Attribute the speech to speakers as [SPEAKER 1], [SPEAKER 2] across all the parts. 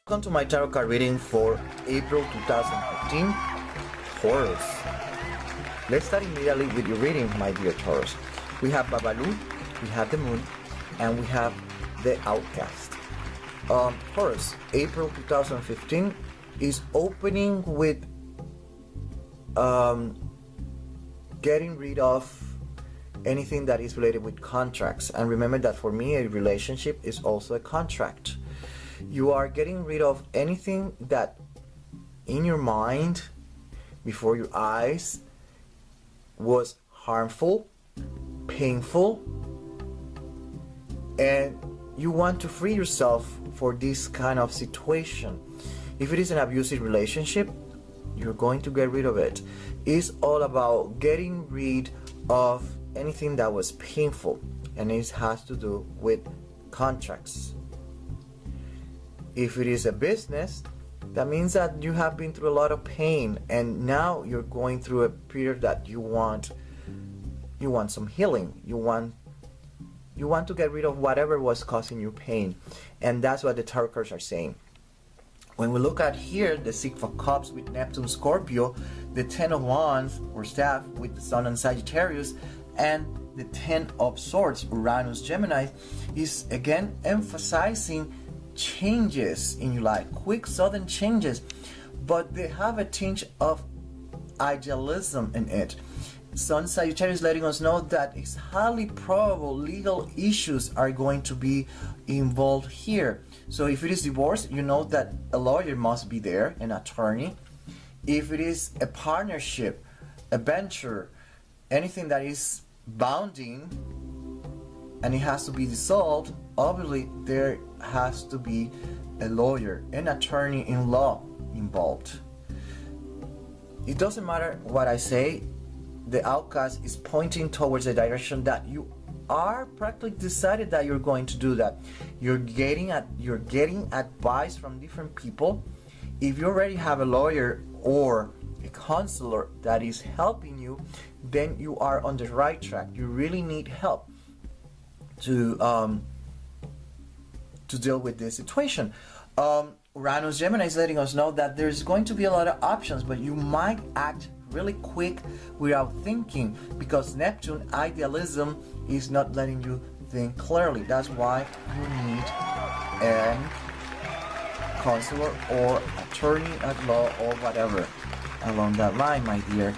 [SPEAKER 1] Welcome to my tarot card reading for April 2015, Taurus. Let's start immediately with your reading, my dear Taurus. We have Babalu, we have the Moon, and we have the Outcast. Taurus, April 2015 is opening with getting rid of anything that is related with contracts. And remember that for me, a relationship is also a contract. You are getting rid of anything that in your mind, before your eyes, was harmful, painful, and you want to free yourself for this kind of situation. If it is an abusive relationship, you're going to get rid of it. It's all about getting rid of anything that was painful, and it has to do with contracts. If it is a business, that means that you have been through a lot of pain, and now you're going through a period that you want some healing. You want to get rid of whatever was causing you pain, and that's what the tarot cards are saying. When we look at here, the Six of Cups with Neptune, Scorpio, the Ten of Wands or Staff with the Sun and Sagittarius, and the Ten of Swords, Uranus, Gemini, is again emphasizing changes in your life, quick sudden changes, but they have a tinge of idealism in it. Sun Sagittarius letting us know that it's highly probable legal issues are going to be involved here. So if it is divorce, you know that a lawyer must be there, an attorney. If it is a partnership, a venture, anything that is bounding and it has to be dissolved, obviously there has to be a lawyer, an attorney-in-law involved. It doesn't matter what I say, the Outcast is pointing towards the direction that you are practically decided that you're going to do that. You're getting advice from different people. If you already have a lawyer or a counselor that is helping you, then you are on the right track. You really need help to deal with this situation. Uranus Gemini is letting us know that there's going to be a lot of options, but you might act really quick without thinking, because Neptune, idealism, is not letting you think clearly. That's why you need a counselor or attorney at law or whatever along that line, my dear.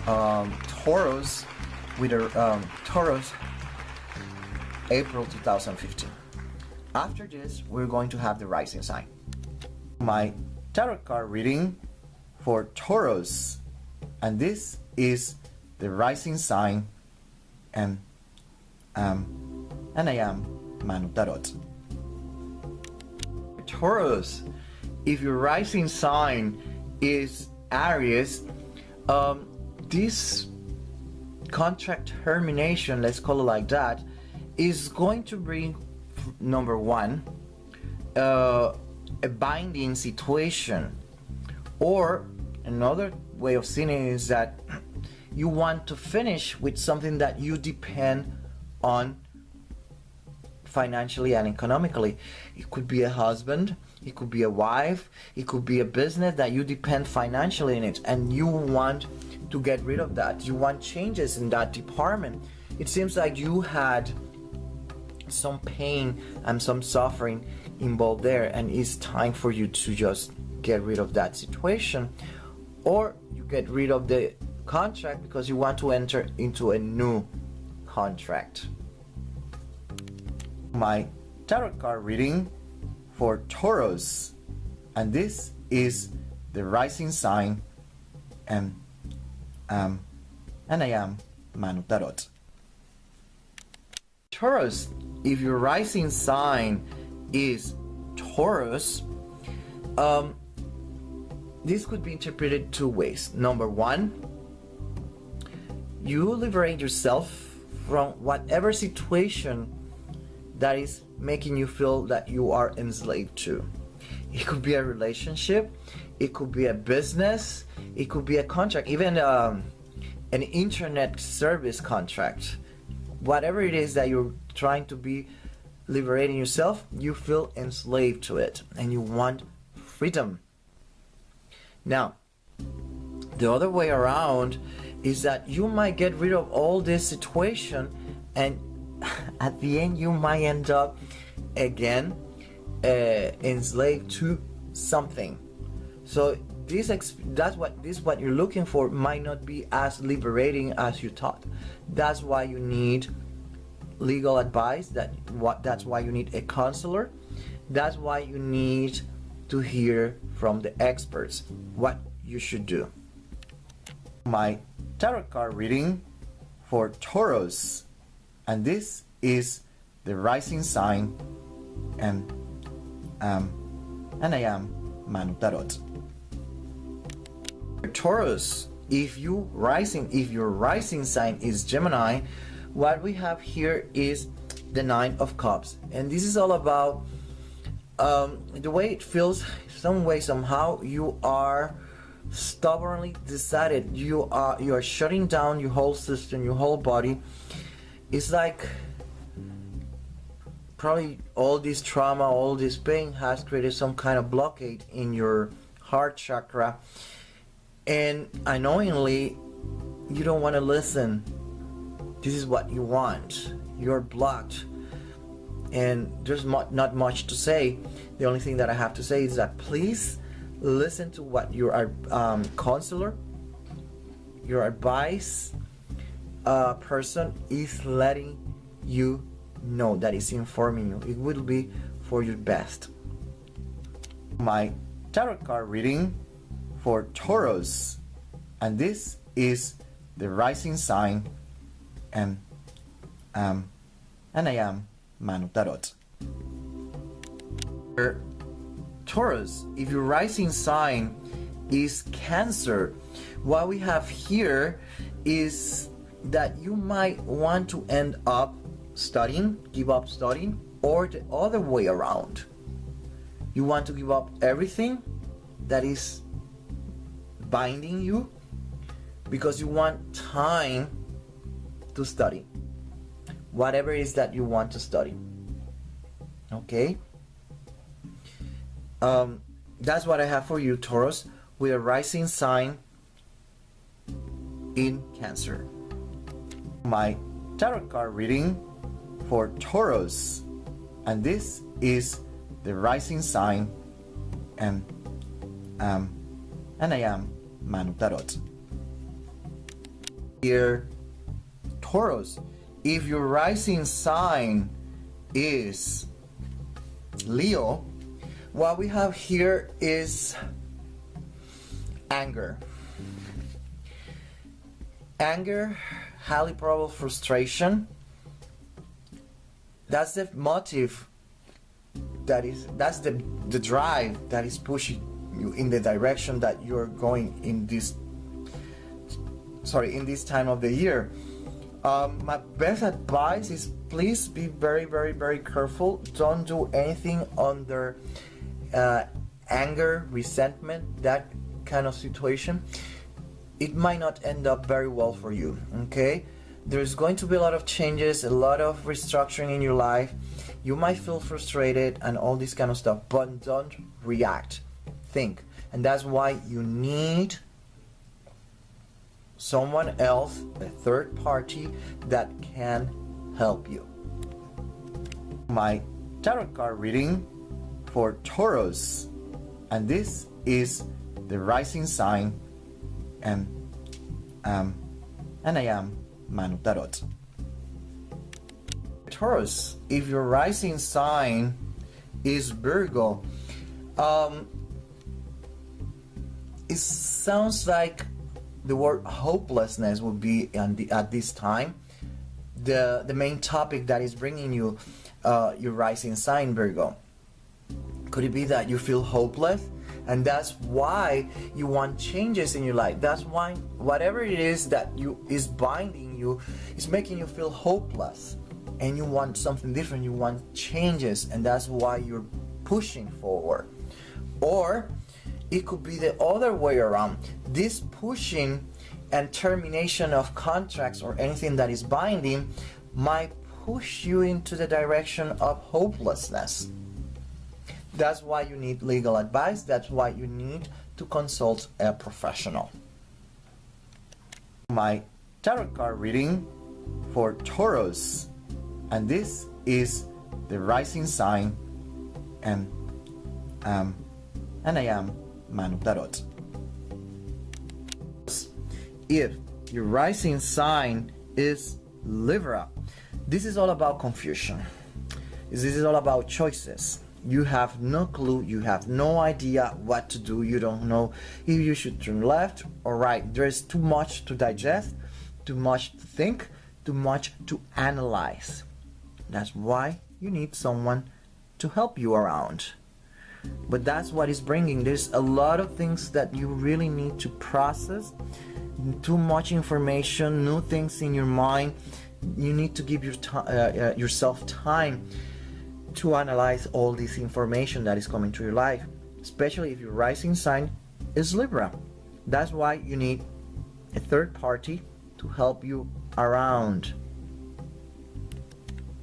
[SPEAKER 1] Taurus with a Taurus April 2015. After this, we're going to have the rising sign. My tarot card reading for Taurus, and this is the rising sign, and I am Manu Tarot. Taurus, if your rising sign is Aries, this contract termination, let's call it like that, is going to bring, number one, a binding situation, or another way of seeing it is that you want to finish with something that you depend on financially and economically. It could be a husband, it could be a wife, it could be a business that you depend financially in it, and you want to get rid of that. You want changes in that department. It seems like you had some pain and some suffering involved there, and it's time for you to just get rid of that situation, or you get rid of the contract because you want to enter into a new contract. My tarot card reading for Taurus, and this is the rising sign, and I am Manu Tarot. Taurus, if your rising sign is Taurus, this could be interpreted two ways. Number one, you liberate yourself from whatever situation that is making you feel that you are enslaved to. It could be a relationship, it could be a business, it could be a contract, even an internet service contract. Whatever it is that you're trying to be liberating yourself, you feel enslaved to it and you want freedom. Now, the other way around is that you might get rid of all this situation, and at the end you might end up again enslaved to something. So what you're looking for might not be as liberating as you thought. That's why you need legal advice. That's why you need a counselor. That's why you need to hear from the experts what you should do. My tarot card reading for Taurus, and this is the rising sign, and I am Manu Tarot. Taurus, if your rising sign is Gemini, what we have here is the Nine of Cups, and this is all about the way it feels. Somehow you are stubbornly decided. You are shutting down your whole system, your whole body. It's like probably all this trauma, all this pain has created some kind of blockade in your heart chakra, and unknowingly you don't want to listen. This is what you want. You're blocked, and there's not much to say. The only thing that I have to say is that please listen to what your counselor, your advice person is letting you know, that is informing you. It will be for your best. My tarot card reading for Taurus, and this is the rising sign, and I am Manu Tarot. Taurus, if your rising sign is Cancer, what we have here is that you might want to end up give up studying, or the other way around. You want to give up everything that is binding you because you want time to study whatever it is that you want to study. Okay, that's what I have for you, Taurus, with a rising sign in Cancer. My tarot card reading for Taurus, and this is the rising sign, and I am Manu Tarot. Dear Taurus, if your rising sign is Leo, what we have here is anger, highly probable frustration. That's the motive, that's the drive that is pushing you in the direction that you're going in this time of the year. My best advice is please be very, very, very careful. Don't do anything under anger, resentment, that kind of situation. It might not end up very well for you. Okay, there's going to be a lot of changes, a lot of restructuring in your life. You might feel frustrated and all this kind of stuff, but don't react. Think. And that's why you need someone else, a third party, that can help you. My tarot card reading for Taurus, and this is the rising sign, and I am Manu Tarot. Taurus, if your rising sign is Virgo, it sounds like the word hopelessness would be at this time the main topic that is bringing you your rising sign, Virgo. Could it be that you feel hopeless, and that's why you want changes in your life? That's why whatever it is that is binding you is making you feel hopeless, and you want something different. You want changes, and that's why you're pushing forward. Or it could be the other way around. This pushing and termination of contracts or anything that is binding might push you into the direction of hopelessness. That's why you need legal advice. That's why you need to consult a professional. My tarot card reading for Taurus, and this is the rising sign, and I am Manu Tarot. If your rising sign is Libra, this is all about confusion. This is all about choices. You have no clue, you have no idea what to do, you don't know if you should turn left or right. There's too much to digest, too much to think, too much to analyze. That's why you need someone to help you around. But that's what is bringing. There's a lot of things that you really need to process, too much information, new things in your mind. You need to give yourself time to analyze all this information that is coming to your life, especially if your rising sign is Libra. That's why you need a third party to help you around.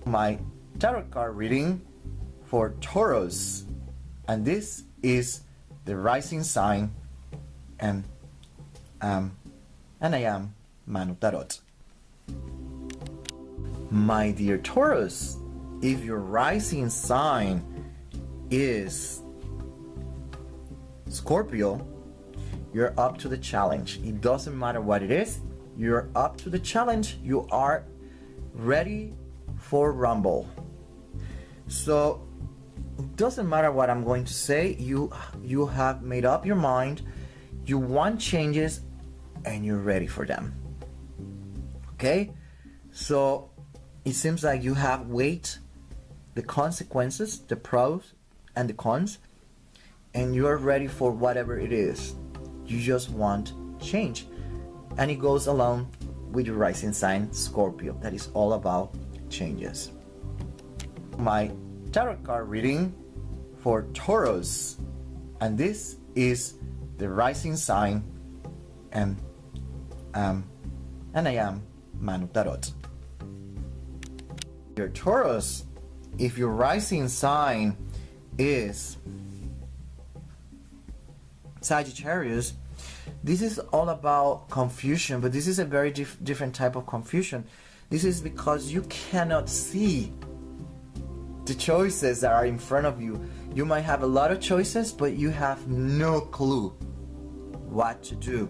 [SPEAKER 1] My tarot card reading for Taurus, and this is the rising sign, and I am Manu Tarot. My dear Taurus, if your rising sign is Scorpio, you're up to the challenge. It doesn't matter what it is, you're up to the challenge. You are ready for rumble. So it doesn't matter what I'm going to say, you have made up your mind, you want changes, and you're ready for them. Okay? So it seems like you have weighed the consequences, the pros and the cons, and you're ready for whatever it is. You just want change. And it goes along with your rising sign, Scorpio. That is all about changes. My tarot card reading for Taurus, and this is the rising sign, and I am Manu Tarot. Your Taurus, if your rising sign is Sagittarius, this is all about confusion, but this is a very different type of confusion. This is because you cannot see the choices that are in front of you. You might have a lot of choices, but you have no clue what to do.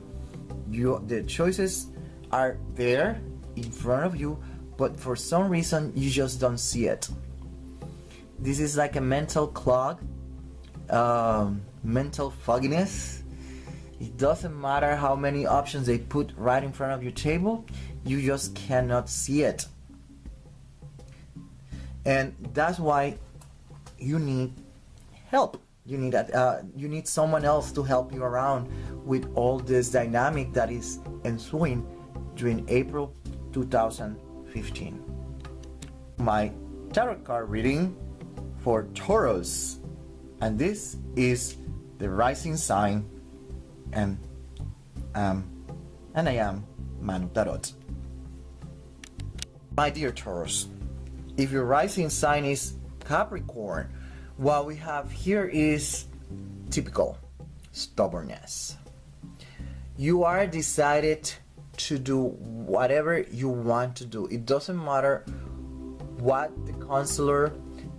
[SPEAKER 1] The choices are there in front of you, but for some reason you just don't see it. This is like a mental clog, mental fogginess. It doesn't matter how many options they put right in front of your table, you just cannot see it. And that's why you need help. You need someone else to help you around with all this dynamic that is ensuing during April 2015. My tarot card reading for Taurus, and this is the rising sign, and I am Manu Tarot. My dear Taurus, if your rising sign is Capricorn, what we have here is typical stubbornness. You are decided to do whatever you want to do. It doesn't matter what the counselor,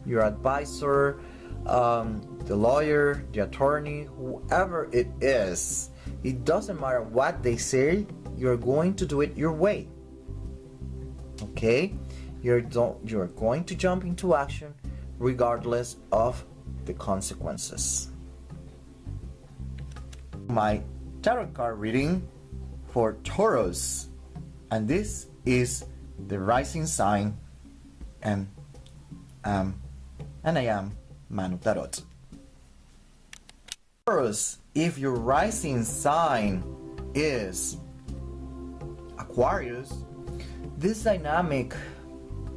[SPEAKER 1] your advisor, the lawyer, the attorney, whoever it is, it doesn't matter what they say, you're going to do it your way. Okay? You're going to jump into action regardless of the consequences. My tarot card reading for Taurus, and this is the rising sign, and I am Manu Tarot. Taurus, if your rising sign is Aquarius, this dynamic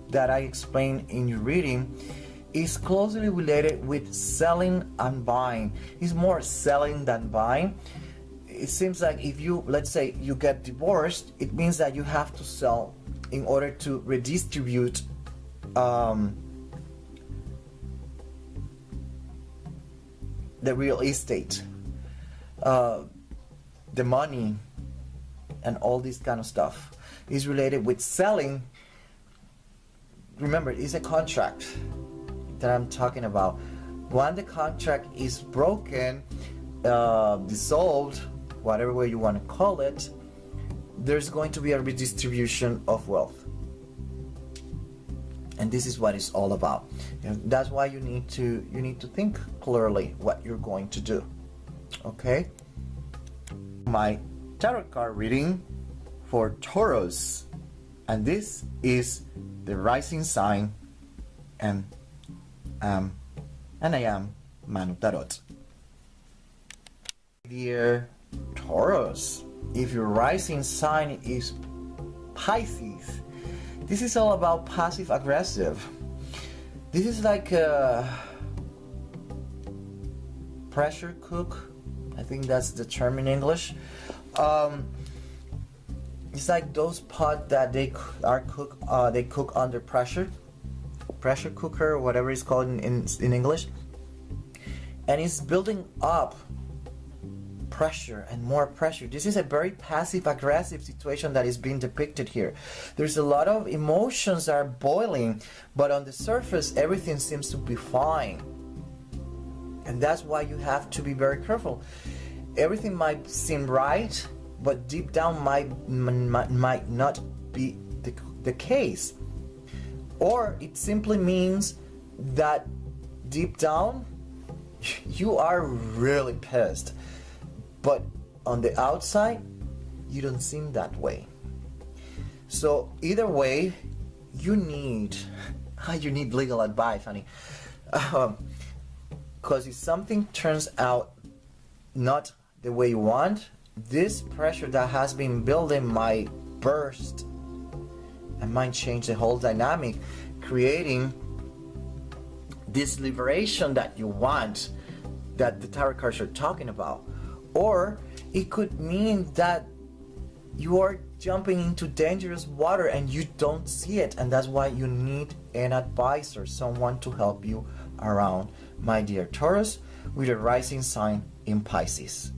[SPEAKER 1] that I explained in your reading is closely related with selling and buying. It's more selling than buying. It seems like if you, let's say you get divorced, it means that you have to sell in order to redistribute the real estate, the money, and all this kind of stuff is related with selling. Remember, it's a contract that I'm talking about. When the contract is broken, dissolved, whatever way you want to call it, there's going to be a redistribution of wealth. And this is what it's all about. And that's why you need to think clearly what you're going to do. Okay? My tarot card reading for Taurus, and this is the rising sign, and I am Manu Tarot. Dear Taurus, if your rising sign is Pisces, this is all about passive aggressive. This is like a pressure cook. I think that's the term in English. It's like those pots that they cook under pressure cooker, or whatever it's called in English, and it's building up pressure and more pressure. This is a very passive aggressive situation that is being depicted here. There's a lot of emotions that are boiling, but on the surface everything seems to be fine, and that's why you have to be very careful. Everything might seem right, but deep down might not be the case. Or it simply means that deep down you are really pissed, but on the outside you don't seem that way. So either way, you need legal advice, honey, because if something turns out not the way you want, this pressure that has been building might burst and might change the whole dynamic, creating this liberation that you want, that the tarot cards are talking about. Or it could mean that you are jumping into dangerous water and you don't see it, and that's why you need an advisor, someone to help you around, my dear Taurus, with a rising sign in Pisces.